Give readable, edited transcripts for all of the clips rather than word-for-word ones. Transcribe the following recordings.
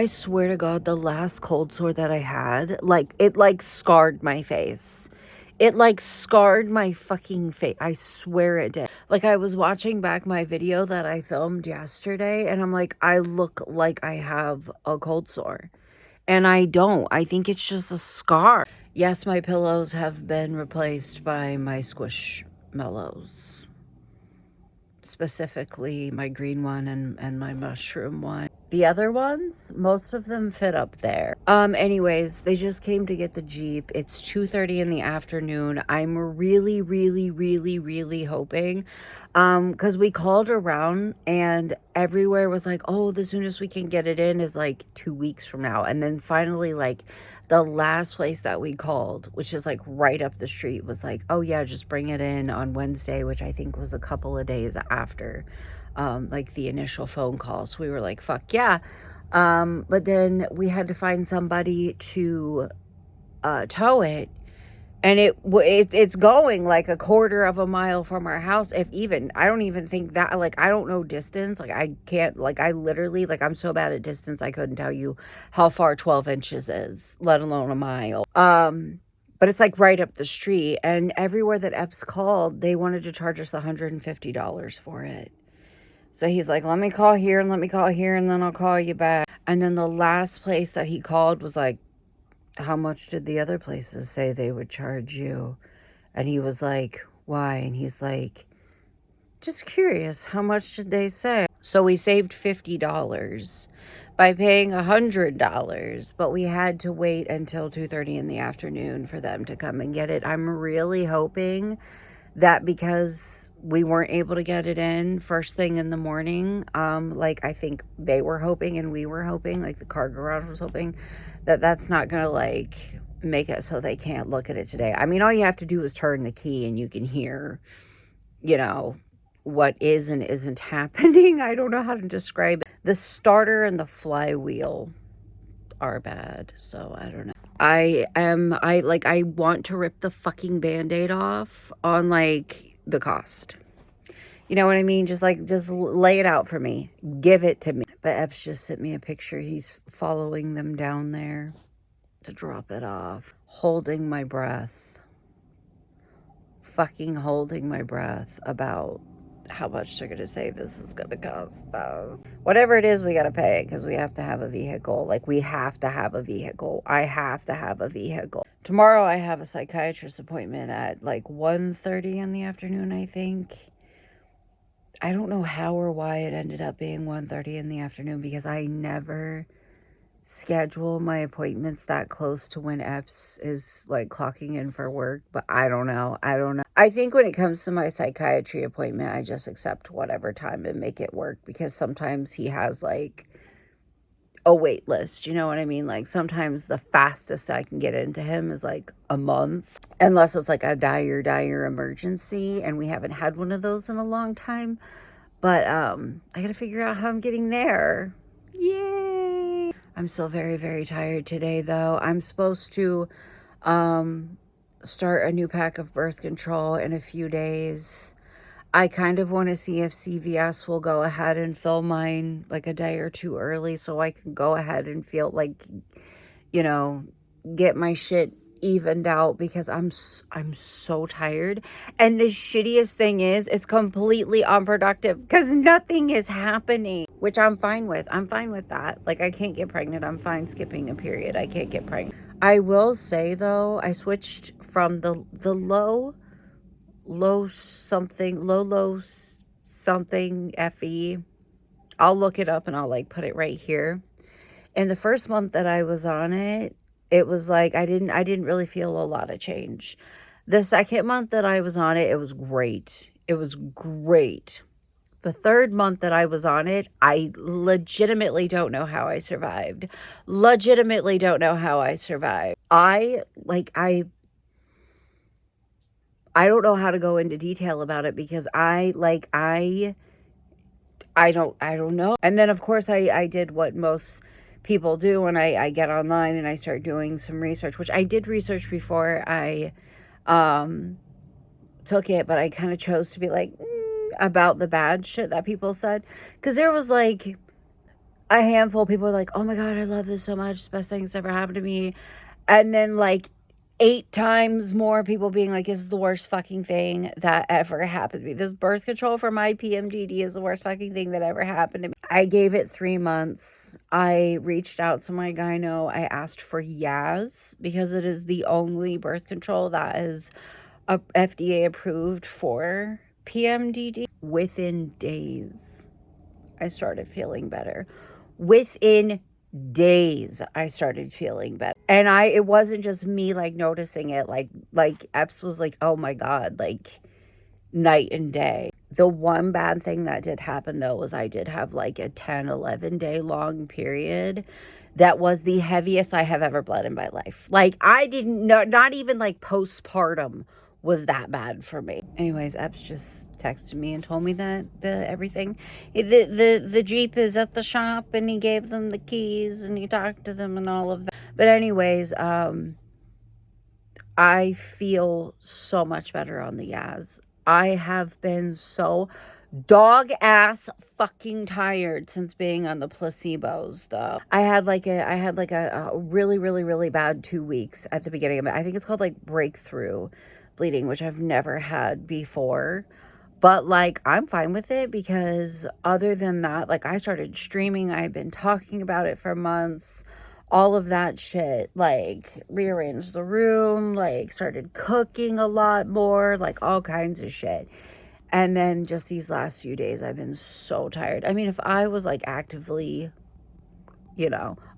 I swear to God, the last cold sore that I had, like, it, like, scarred my face. It, like, scarred my fucking face. I swear it did. Like, I was watching back my video that I filmed yesterday, and I'm like, I look like I have a cold sore. And I don't. I think it's just a scar. Yes, my pillows have been replaced by my Squishmallows. Specifically my green one and my mushroom one. The other ones, most of them fit up there. Anyways, they just came to get the Jeep. It's 2:30 in the afternoon. I'm really, really, really, really hoping, because we called around and everywhere was like, oh, the soonest we can get it in is like 2 weeks from now. And then finally, like, the last place that we called, which is like right up the street, was like, oh yeah, just bring it in on Wednesday, which I think was a couple of days after like the initial phone call. So we were like, fuck yeah. But then we had to find somebody to tow it, and it's going like a quarter of a mile from our house, if even. I don't even think that, like, I don't know distance. Like, I can't, like, I literally, like, I'm so bad at distance, I couldn't tell you how far 12 inches is, let alone a mile. But it's like right up the street, and everywhere that Epps called, they wanted to charge us $150 for it. So he's like, let me call here and let me call here, and then I'll call you back. And then the last place that he called was like, how much did the other places say they would charge you? And he was like, why? And he's like, just curious, how much did they say? So we saved $50 by paying $100, but we had to wait until 2:30 in the afternoon for them to come and get it. I'm really hoping that because we weren't able to get it in first thing in the morning, like, I think they were hoping and we were hoping, like the car garage was hoping, that that's not gonna, like, make it so they can't look at it today. I mean, all you have to do is turn the key and you can hear, you know, what is and isn't happening. I don't know how to describe it. The starter and the flywheel are bad, so I don't know. I want to rip the fucking Band-Aid off on, like, the cost. You know what I mean? Just lay it out for me. Give it to me. But Epps just sent me a picture. He's following them down there to drop it off. Holding my breath. Fucking holding my breath about how much they're gonna say this is gonna cost us. Whatever it is, we gotta pay it because we have to have a vehicle. Like, we have to have a vehicle. I have to have a vehicle. Tomorrow I have a psychiatrist appointment at like 1:30 in the afternoon, I think. I don't know how or why it ended up being 1:30 in the afternoon, because I never schedule my appointments that close to when Epps is, like, clocking in for work. But I don't know. I think when it comes to my psychiatry appointment, I just accept whatever time and make it work, because sometimes he has, like, a wait list, you know what I mean? Like, sometimes the fastest I can get into him is like a month, unless it's like a dire emergency, and we haven't had one of those in a long time. But I gotta figure out how I'm getting there. Yay! I'm still very, very tired today, though. I'm supposed to start a new pack of birth control in a few days. I kind of want to see if CVS will go ahead and fill mine like a day or two early, so I can go ahead and feel like, you know, get my shit evened out, because I'm so tired. And the shittiest thing is, it's completely unproductive because nothing is happening, which I'm fine with. I'm fine with that. Like, I can't get pregnant. I'm fine skipping a period. I can't get pregnant. I will say, though, I switched from the low something FE. I'll look it up and I'll, like, put it right here. And the first month that I was on it, it was like I didn't really feel a lot of change. The second month that I was on it, it was great. It was great. The third month that I was on it, I legitimately don't know how I survived. Legitimately don't know how I survived. I don't know how to go into detail about it, because I don't know. And then, of course, I did what most people do, and I get online and I start doing some research, which I did research before I took it, but I kind of chose to be like, about the bad shit that people said, because there was like a handful of people are like, oh my God, I love this so much. It's the best thing that's ever happened to me. And then like 8 times more people being like, this is the worst fucking thing that ever happened to me. This birth control for my PMDD is the worst fucking thing that ever happened to me. I gave it 3 months. I reached out to my gyno. I asked for Yaz because it is the only birth control that is FDA approved for PMDD. Within days, I started feeling better. Within days, I started feeling better. And it wasn't just me like noticing it, like Epps was like, oh my God, like night and day. The one bad thing that did happen though was I did have like a 10-11 day long period that was the heaviest I have ever bled in my life. Like I didn't know, not even like postpartum was that bad for me. Anyways, Epps just texted me and told me that the Jeep is at the shop, and he gave them the keys and he talked to them and all of that. But anyways, I feel so much better on the Yaz. I have been so dog ass fucking tired since being on the placebos though. I had like a really, really, really bad 2 weeks at the beginning of it. I think it's called like breakthrough bleeding, which I've never had before. But like I'm fine with it because other than that, like I started streaming. I've been talking about it for months. All of that shit, like rearranged the room, like started cooking a lot more, like all kinds of shit. And then just these last few days, I've been so tired. I mean, if I was like actively,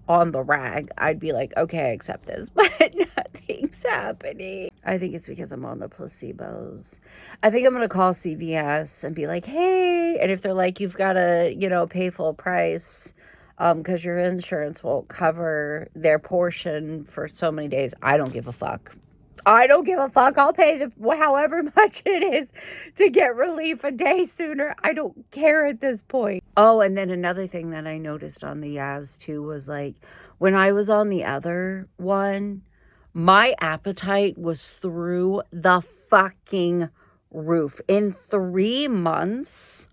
on the rag, I'd be like, okay, I accept this, but nothing's happening. I think it's because I'm on the placebos. I think I'm going to call CVS and be like, hey, and if they're like, you've got to, pay full price, because your insurance won't cover their portion for so many days, I don't give a fuck. I don't give a fuck. I'll pay however much it is to get relief a day sooner. I don't care at this point. Oh, and then another thing that I noticed on the Yaz too was like when I was on the other one, my appetite was through the fucking roof. In 3 months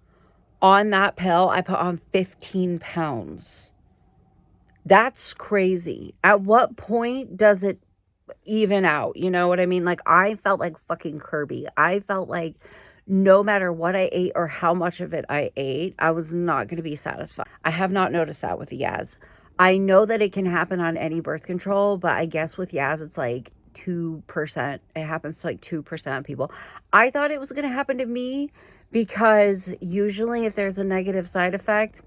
on that pill, I put on 15 pounds. That's crazy. At what point does it even out? You know what I mean? Like I felt like fucking Kirby. I felt like no matter what I ate or how much of it I ate, I was not going to be satisfied. I have not noticed that with the Yaz. I know that it can happen on any birth control, but I guess with Yaz, it's like 2%. It happens to like 2% of people. I thought it was going to happen to me because usually if there's a negative side effect,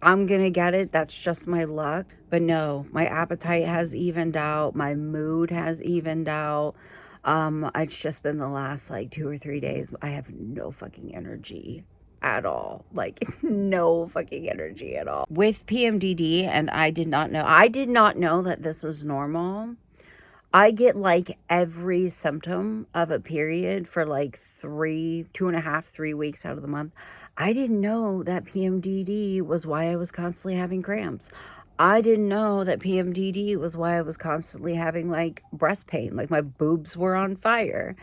I'm going to get it. That's just my luck. But no, my appetite has evened out. My mood has evened out. It's just been the last like 2 or 3 days. I have no fucking energy at all. Like no fucking energy at all. With PMDD, and I did not know that this was normal. I get like every symptom of a period for like 2.5, 3 weeks out of the month. I didn't know that PMDD was why I was constantly having cramps. I didn't know that PMDD was why I was constantly having like breast pain, like my boobs were on fire.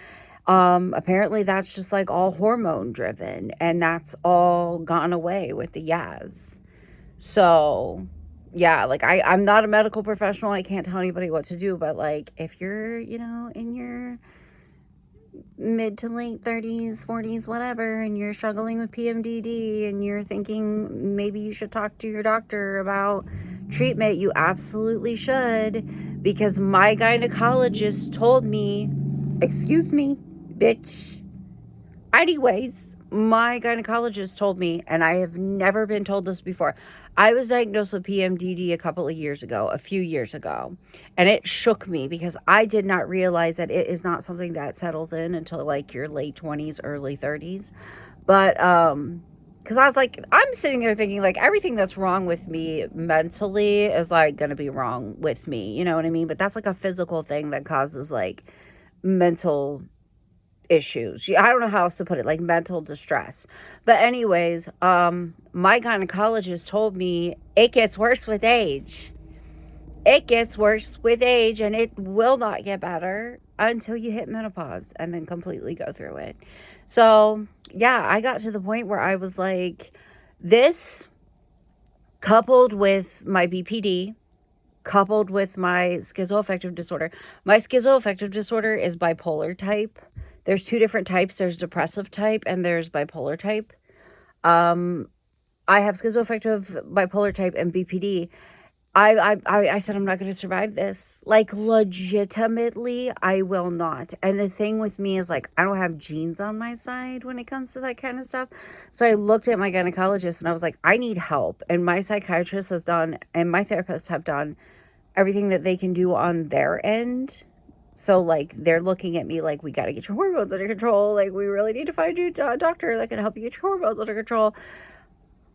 Apparently that's just like all hormone driven, and that's all gone away with the Yaz. So yeah, like I'm not a medical professional. I can't tell anybody what to do, but like if you're, in your mid to late 30s, 40s, whatever, and you're struggling with PMDD and you're thinking maybe you should talk to your doctor about treatment, you absolutely should, because my gynecologist told me, excuse me, bitch. Anyways, my gynecologist told me, and I have never been told this before, I was diagnosed with PMDD a few years ago, and it shook me because I did not realize that it is not something that settles in until like your late 20s, early 30s. But, because I was like, I'm sitting there thinking like everything that's wrong with me mentally is like going to be wrong with me. You know what I mean? But that's like a physical thing that causes like mental issues. I don't know how else to put it, like mental distress. But anyways, my gynecologist told me it gets worse with age. It gets worse with age, and it will not get better until you hit menopause and then completely go through it. So yeah, I got to the point where I was like, this coupled with my BPD, coupled with my schizoaffective disorder. My schizoaffective disorder is bipolar type. There's two different types. There's depressive type and there's bipolar type. I have schizoaffective bipolar type and BPD. I said, I'm not going to survive this. Like, legitimately, I will not. And the thing with me is, like, I don't have genes on my side when it comes to that kind of stuff. So I looked at my gynecologist and I was like, I need help. And my psychiatrist has done, and my therapist have done everything that they can do on their end. So, like, they're looking at me like, we got to get your hormones under control. Like, we really need to find you a doctor that can help you get your hormones under control.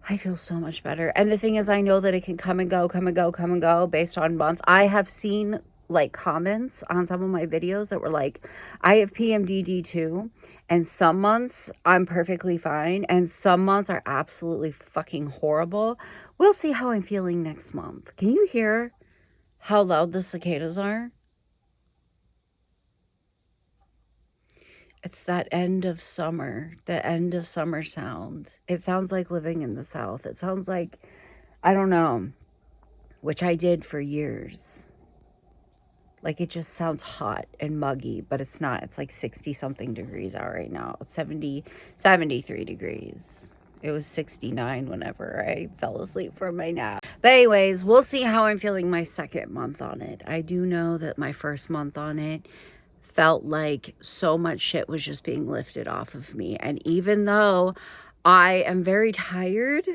I feel so much better. And the thing is, I know that it can come and go based on month. I have seen like comments on some of my videos that were like, I have PMDD too. And some months I'm perfectly fine. And some months are absolutely fucking horrible. We'll see how I'm feeling next month. Can you hear how loud the cicadas are? It's that end of summer, the end of summer sound. It sounds like living in the South. It sounds like, I don't know, which I did for years. Like, it just sounds hot and muggy, but it's not. It's like 60 something degrees out right now. It's 73 degrees. It was 69 whenever I fell asleep from my nap. But anyways, we'll see how I'm feeling my second month on it. I do know that my first month on it felt like so much shit was just being lifted off of me. And even though I am very tired,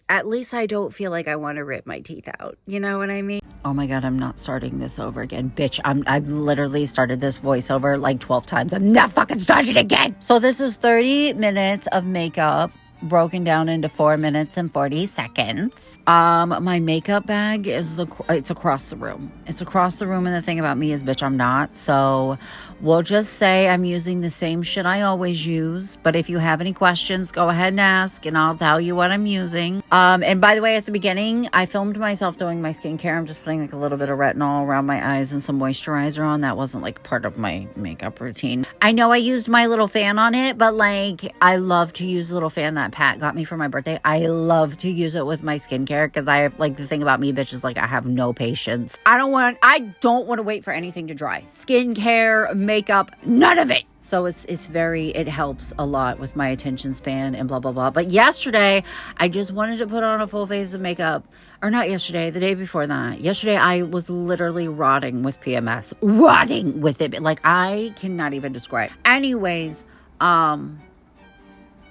at least I don't feel like I want to rip my teeth out. You know what I mean? Oh my God, I'm not starting this over again. Bitch, I've literally started this voiceover like 12 times. I'm not fucking starting it again. So this is 30 minutes of makeup broken down into 4 minutes and 40 seconds. My makeup bag is it's across the room. It's across the room, and the thing about me is, bitch, I'm not. So we'll just say I'm using the same shit I always use. But if you have any questions, go ahead and ask, and I'll tell you what I'm using. And by the way, at the beginning, I filmed myself doing my skincare. I'm just putting like a little bit of retinol around my eyes and some moisturizer on. That wasn't like part of my makeup routine. I know I used my little fan on it, but like, I love to use the little fan that Pat got me for my birthday. I love to use it with my skincare because I have, like, the thing about me, bitch, is like I have no patience. I don't want to wait for anything to dry. Skincare, makeup, none of it. So it helps a lot with my attention span and blah, blah, blah. But yesterday, I just wanted to put on a full face of makeup. Or not yesterday, the day before that. Yesterday, I was literally rotting with PMS. Rotting with it. Like, I cannot even describe. Anyways,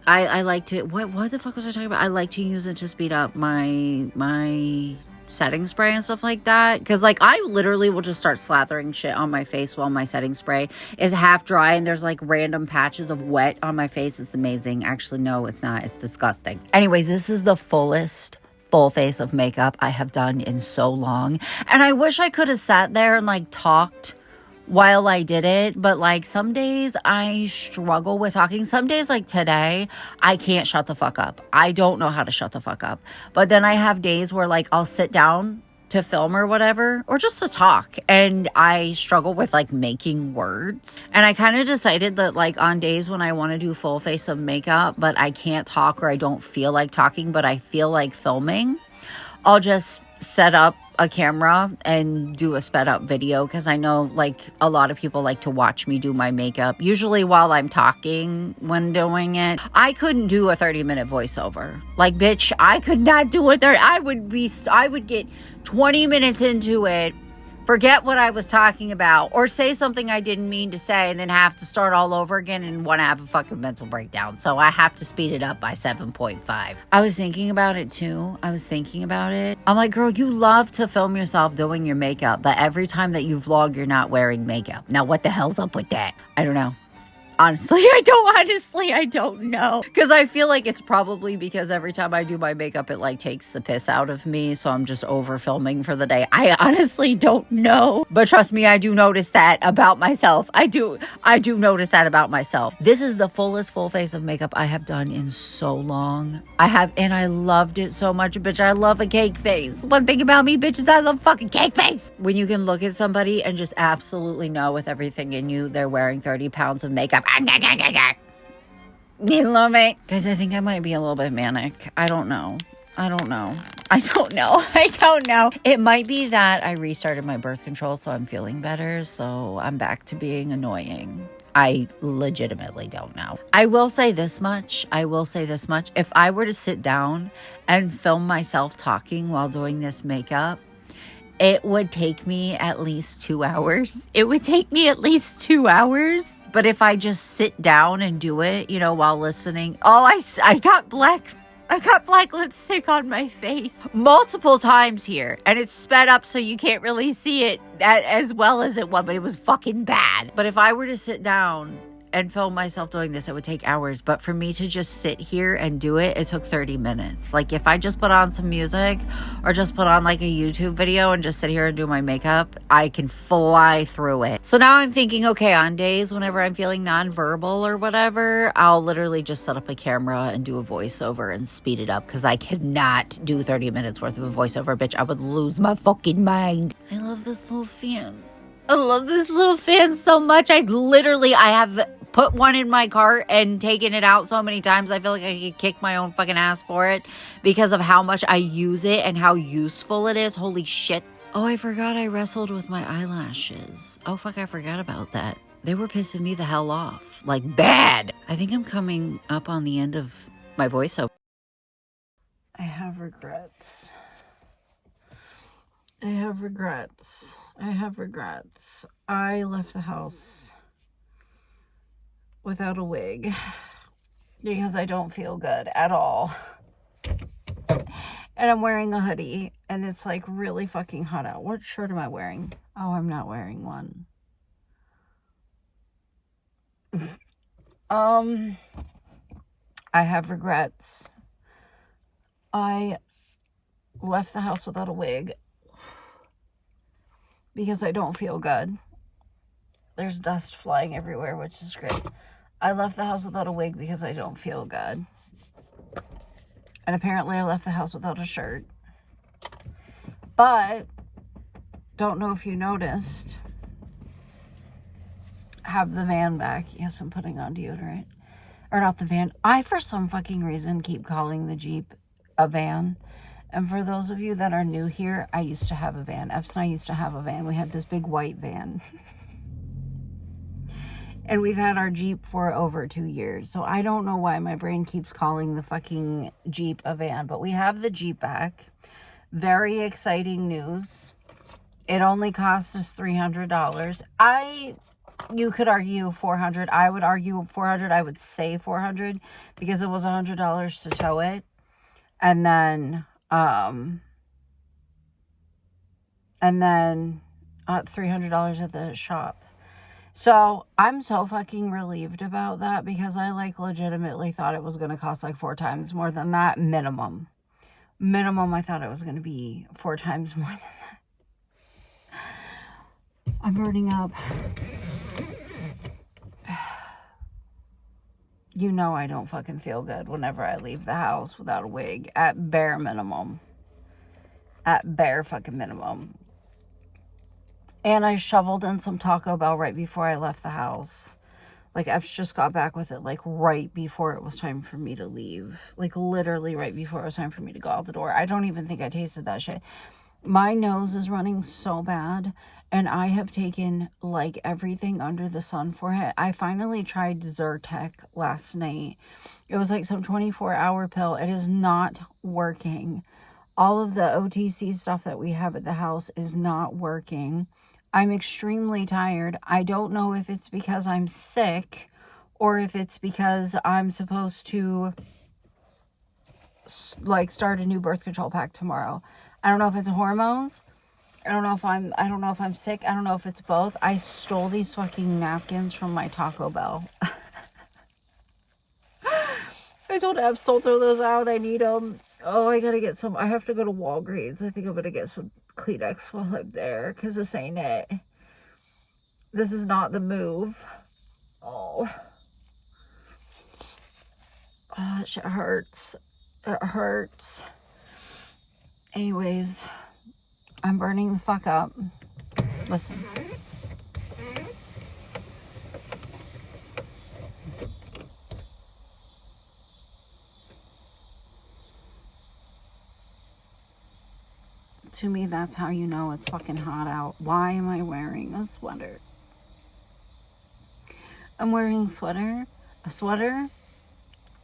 I like to, what the fuck was I talking about? I like to use it to speed up my setting spray and stuff like that. Because, like, I literally will just start slathering shit on my face while my setting spray is half dry and there's, like, random patches of wet on my face. It's amazing. Actually, no, it's not. It's disgusting. Anyways, this is the fullest full face of makeup I have done in so long. And I wish I could have sat there and, like, talked while I did it, but like some days I struggle with talking. Some days, like today, I can't shut the fuck up. I don't know how to shut the fuck up. But then I have days where like I'll sit down to film or whatever, or just to talk, and I struggle with like making words. And I kind of decided that like on days when I want to do full face of makeup, but I can't talk or I don't feel like talking, but I feel like filming, I'll just set up a camera and do a sped up video, because I know like a lot of people like to watch me do my makeup usually while I'm talking when doing it. I couldn't do a 30-minute voiceover. Like, bitch, I could not do it. I would get 20 minutes into it, forget what I was talking about, or say something I didn't mean to say, and then have to start all over again and want to have a fucking mental breakdown. So I have to speed it up by 7.5. I was thinking about it too. I'm like, girl, you love to film yourself doing your makeup, but every time that you vlog, you're not wearing makeup. Now, what the hell's up with that? I don't know. Honestly, I don't know. Because I feel like it's probably because every time I do my makeup, it like takes the piss out of me. So I'm just over filming for the day. I honestly don't know. But trust me, I do notice that about myself. I do notice that about myself. This is the fullest full face of makeup I have done in so long. And I loved it so much, bitch. I love a cake face. One thing about me, bitch, is I love fucking cake face. When you can look at somebody and just absolutely know with everything in you, they're wearing 30 pounds of makeup. You love it. Guys, I think I might be a little bit manic. I don't know. I don't know. I don't know. I don't know. It might be that I restarted my birth control, so I'm feeling better. So I'm back to being annoying. I legitimately don't know. I will say this much. If I were to sit down and film myself talking while doing this makeup, it would take me at least 2 hours. But if I just sit down and do it, you know, while listening. Oh, I got black lipstick on my face multiple times here. And it's sped up so you can't really see it as well as it was, but it was fucking bad. But if I were to sit down and film myself doing this, it would take hours. But for me to just sit here and do it, it took 30 minutes. Like if I just put on some music or just put on like a YouTube video and just sit here and do my makeup, I can fly through it. So now I'm thinking, okay, on days whenever I'm feeling nonverbal or whatever, I'll literally just set up a camera and do a voiceover and speed it up, because I cannot do 30 minutes worth of a voiceover, bitch. I would lose my fucking mind. I love this little fan. I love this little fan so much. I have put one in my cart and taken it out so many times. I feel like I could kick my own fucking ass for it because of how much I use it and how useful it is. Holy shit. Oh, I forgot I wrestled with my eyelashes. Oh, fuck, I forgot about that. They were pissing me the hell off. Like, bad. I think I'm coming up on the end of my voiceover. I have regrets. I left the house without a wig because I don't feel good at all. And I'm wearing a hoodie and it's like really fucking hot out. What shirt am I wearing? Oh, I'm not wearing one. I have regrets. I left the house without a wig because I don't feel good. There's dust flying everywhere, which is great. I left the house without a wig because I don't feel good. And apparently I left the house without a shirt. But, don't know if you noticed, have the van back. Yes, I'm putting on deodorant. Or not the van. I, for some fucking reason, keep calling the Jeep a van. And for those of you that are new here, I used to have a van. Epps and I used to have a van. We had this big white van. And we've had our Jeep for over 2 years. So I don't know why my brain keeps calling the fucking Jeep a van. But we have the Jeep back. Very exciting news. It only cost us $300. You could argue $400. I would argue $400. I would say $400 because it was $100 to tow it. And then $300 at the shop. So I'm so fucking relieved about that because I like legitimately thought it was going to cost like 4 times more than that minimum. I thought it was going to be 4 times more than that. I'm burning up. You know I don't fucking feel good whenever I leave the house without a wig. At bare minimum. At bare fucking minimum. And I shoveled in some Taco Bell right before I left the house. Like, Epps just got back with it, like, right before it was time for me to leave. Like, literally right before it was time for me to go out the door. I don't even think I tasted that shit. My nose is running so bad. And I have taken, like, everything under the sun for it. I finally tried Zyrtec last night. It was like some 24-hour pill. It is not working. All of the OTC stuff that we have at the house is not working. I'm extremely tired. I don't know if it's because I'm sick or if it's because I'm supposed to, like, start a new birth control pack tomorrow. I don't know if it's hormones. I don't know if I'm sick. I don't know if it's both. I stole these fucking napkins from my Taco Bell. I told Epps, don't throw those out. I need them. Oh, I gotta get some. I have to go to Walgreens. I think I'm gonna get some Kleenex while I'm there, because this ain't it. This is not the move. Oh, that shit hurts. It hurts. Anyways, I'm burning the fuck up. Listen. to me, that's how you know it's fucking hot out. Why am I wearing a sweater? I'm wearing a sweater,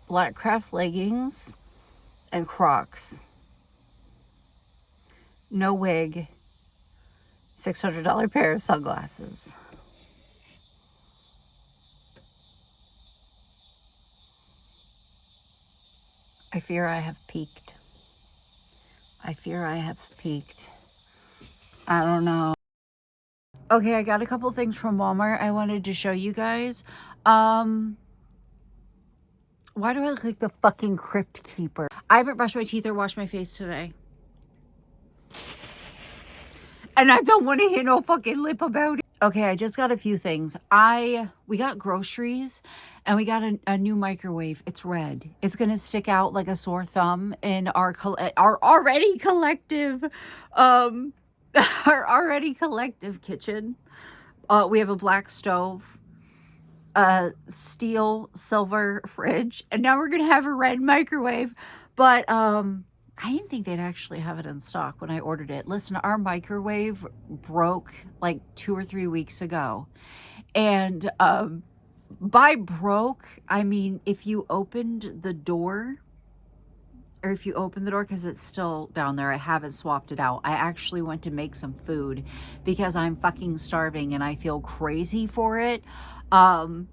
black craft leggings, and Crocs. No wig, $600 pair of sunglasses. I fear I have peaked. I fear I have peaked. I don't know. Okay, I got a couple things from Walmart I wanted to show you guys. Why do I look like the fucking crypt keeper? I haven't brushed my teeth or washed my face today. And I don't want to hear no fucking lip about it. Okay, I just got a few things. We got groceries and we got a new microwave. It's red. It's going to stick out like a sore thumb in our already collective our already collective kitchen. We have a black stove, a steel silver fridge, and now we're going to have a red microwave. But I didn't think they'd actually have it in stock when I ordered it. Listen, our microwave broke like 2 or 3 weeks ago. And by broke, I mean if you opened the door, or if you open the door, because it's still down there, I haven't swapped it out. I actually went to make some food because I'm fucking starving and I feel crazy for it. And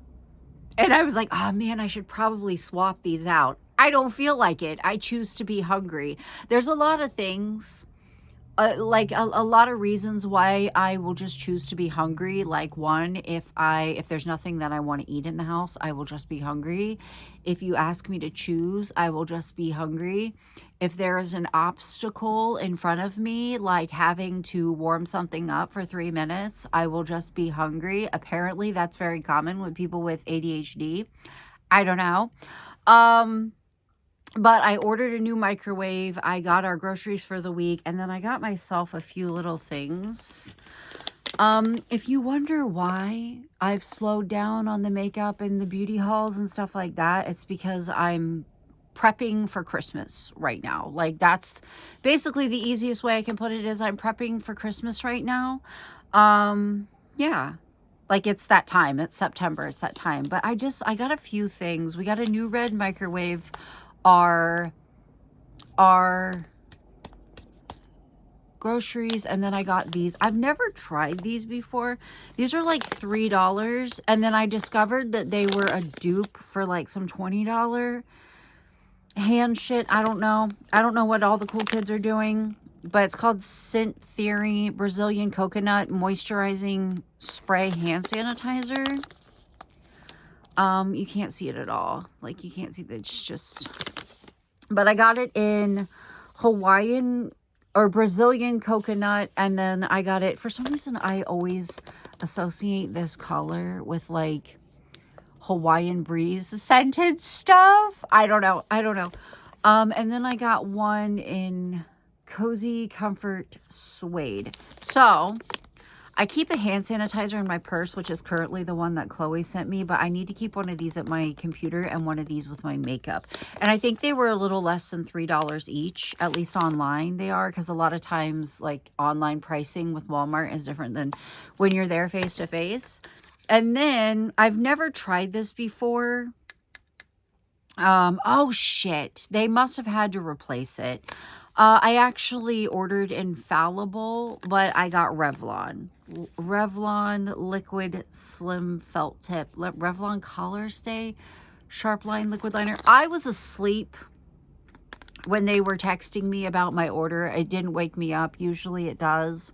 I was like, oh man, I should probably swap these out. I don't feel like it. I choose to be hungry. There's a lot of things, like a lot of reasons why I will just choose to be hungry. Like one, if there's nothing that I want to eat in the house, I will just be hungry. If you ask me to choose, I will just be hungry. If there is an obstacle in front of me, like having to warm something up for 3 minutes, I will just be hungry. Apparently that's very common with people with ADHD. I don't know. But I ordered a new microwave. I got our groceries for the week. And then I got myself a few little things. If you wonder why I've slowed down on the makeup and the beauty hauls and stuff like that, it's because I'm prepping for Christmas right now. Like that's basically the easiest way I can put it is I'm prepping for Christmas right now. Yeah. Like it's that time. It's September. It's that time. But I got a few things. We got a new red microwave. Our groceries, and then I got these. I've never tried these before. These are like $3, and then I discovered that they were a dupe for like some $20 hand shit. I don't know what all the cool kids are doing, but it's called Scent Theory Brazilian Coconut Moisturizing Spray Hand Sanitizer. You can't see it at all. Like you can't see that. It's just, but I got it in Hawaiian or Brazilian coconut. And then I got it, for some reason, I always associate this color with like Hawaiian breeze scented stuff. I don't know. And then I got one in Cozy Comfort Suede. So I keep a hand sanitizer in my purse, which is currently the one that Chloe sent me, but I need to keep one of these at my computer and one of these with my makeup. And I think they were a little less than $3 each, at least online they are, because a lot of times like online pricing with Walmart is different than when you're there face to face. And then I've never tried this before. Oh shit, they must have had to replace it. I actually ordered Infallible, but I got Revlon. Revlon Liquid Slim Felt Tip. Revlon Color Stay Sharp Line Liquid Liner. I was asleep when they were texting me about my order. It didn't wake me up. Usually it does.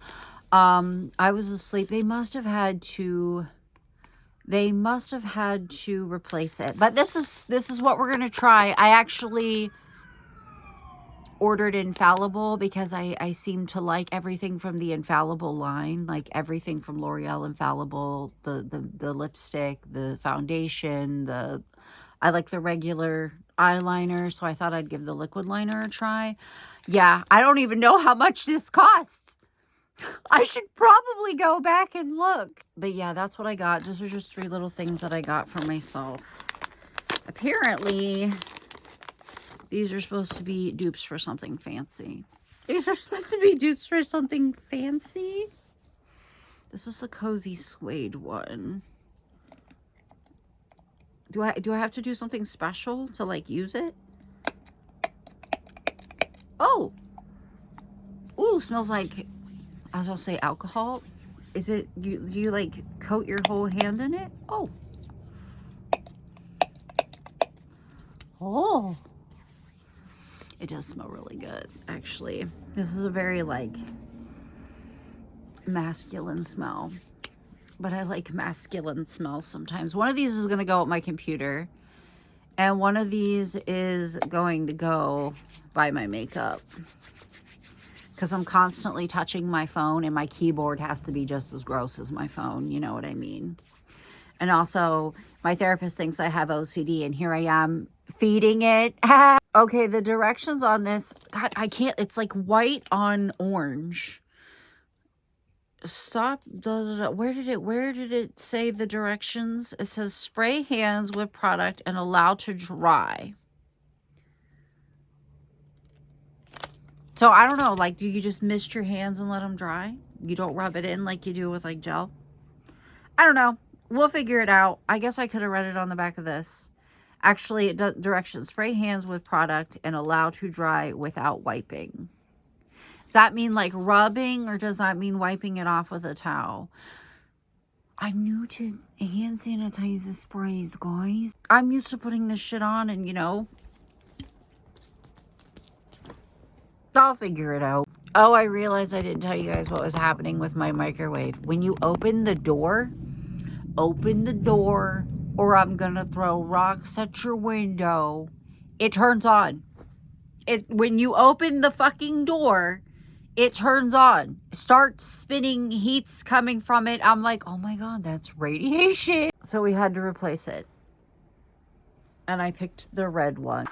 I was asleep. They must have had to replace it. But this is what we're going to try. I actually ordered Infallible because I seem to like everything from the Infallible line, like everything from L'Oreal Infallible, the lipstick, the foundation, I like the regular eyeliner, so I thought I'd give the liquid liner a try. Yeah, I don't even know how much this costs. I should probably go back and look. But yeah, that's what I got. Those are just 3 little things that I got for myself. Apparently these are supposed to be dupes for something fancy. These are supposed to be dupes for something fancy. This is the cozy suede one. Do I have to do something special to like use it? Oh! Ooh, smells like, I was gonna say alcohol. Is it, do you like coat your whole hand in it? Oh. Oh. It does smell really good, actually. This is a very like masculine smell. But I like masculine smells sometimes. One of these is gonna go at my computer. And one of these is going to go by my makeup. Because I'm constantly touching my phone and my keyboard has to be just as gross as my phone. You know what I mean? And also, my therapist thinks I have OCD and here I am feeding it. Okay, the directions on this, God, I can't, it's like white on orange. Stop, where did it say the directions? It says spray hands with product and allow to dry. So I don't know, like, do you just mist your hands and let them dry? You don't rub it in like you do with like gel? I don't know. We'll figure it out. I guess I could have read it on the back of this. Actually, it does directions. Spray hands with product and allow to dry without wiping. Does that mean like rubbing or does that mean wiping it off with a towel? I'm new to hand sanitizer sprays, guys. I'm used to putting this shit on and, you know, I'll figure it out. Oh, I realized I didn't tell you guys what was happening with my microwave. When you open the door, or I'm gonna throw rocks at your window. It turns on. When you open the fucking door, it turns on. Starts spinning, heat's coming from it. I'm like, oh my God, that's radiation. So we had to replace it. And I picked the red one.